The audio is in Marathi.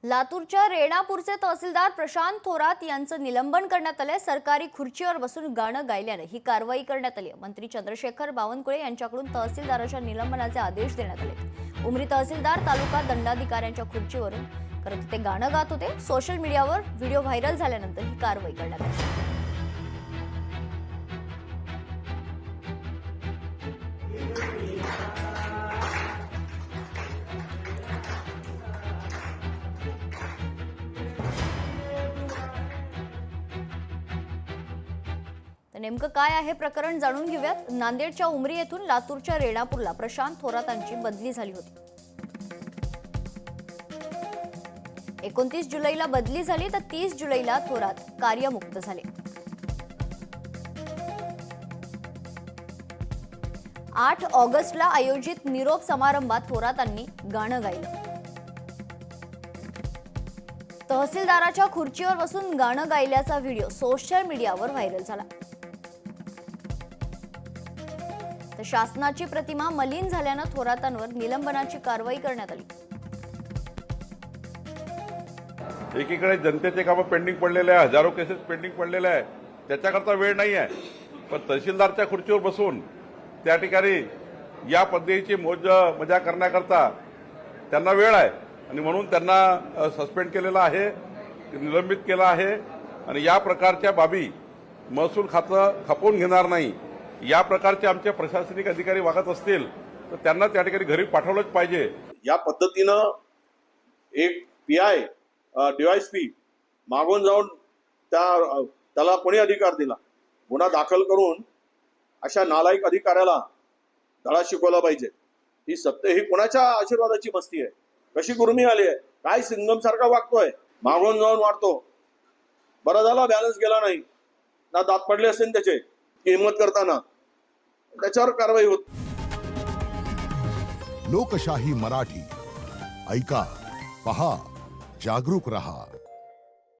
लातूरच्या रेणापूरचे तहसीलदार प्रशांत थोरात यांचं निलंबन करण्यात आले। सरकारी खुर्चीवर बसून गाणं गायल्याने ही कारवाई करण्यात आली। मंत्री चंद्रशेखर बावनकुळे यांच्याकडून तहसीलदाराच्या निलंबनाचे आदेश देण्यात आले। उमरी तहसीलदार तालुका दंडाधिकाऱ्यांच्या खुर्चीवरून करत ते गाणं गात होते। सोशल मीडियावर व्हिडिओ व्हायरल झाल्यानंतर ही कारवाई करण्यात आली। नेमकं काय आहे प्रकरण जाणून घेऊयात। नांदेडच्या उमरी येथून लातूरच्या रेणापूरला प्रशांत थोरातांची बदली झाली होती। 29 जुलैला बदली झाली तर 30 जुलैला थोरात कार्यमुक्त झाले। 8 ऑगस्टला आयोजित निरोप समारंभात थोरातांनी गाणं गायलं। तहसीलदाराच्या खुर्चीवर बसून गाणं गायल्याचा व्हिडिओ सोशल मीडियावर व्हायरल झाला। तर शासनाची प्रतिमा मलिन झाल्यानं थोरातांवर निलंबनाची कारवाई करण्यात आली। एकीकडे जनतेचे कामं पेंडिंग पडलेले आहे, हजारो केसेस पेंडिंग पडलेले आहे, त्याच्याकरता वेळ नाही आहे। पण तहसीलदारच्या खुर्चीवर बसून त्या ठिकाणी या पद्धतीची मौज मजा करण्याकरता त्यांना वेळ आहे आणि म्हणून त्यांना सस्पेंड केलेला आहे, निलंबित केलं आहे। आणि या प्रकारच्या बाबी महसूल खातं खपवून घेणार नाही। या प्रकारचे आमचे प्रशासनिक अधिकारी वागत असतील तर त्यांना त्या ठिकाणी घरी पाठवलंच पाहिजे। या पद्धतीनं एक पीआय डीवायएसपी मागून जाऊन त्याला कोणी अधिकार दिला, गुन्हा दाखल करून अशा नालायक अधिकाऱ्याला धडा शिकवला पाहिजे। ही सत्य ही कोणाच्या आशीर्वादाची मस्ती आहे? कशी गुरमी आली आहे? काय सिंगम सारखा वागतोय? मागून जाऊन वाढतो। बरं झाला बॅलन्स गेला नाही ना, दात पडले असेल त्याचे हिम्मत करताना, त्याच्यावर कारवाई होत। लोकशाही मराठी ऐका, पहा, जागरूक रहा।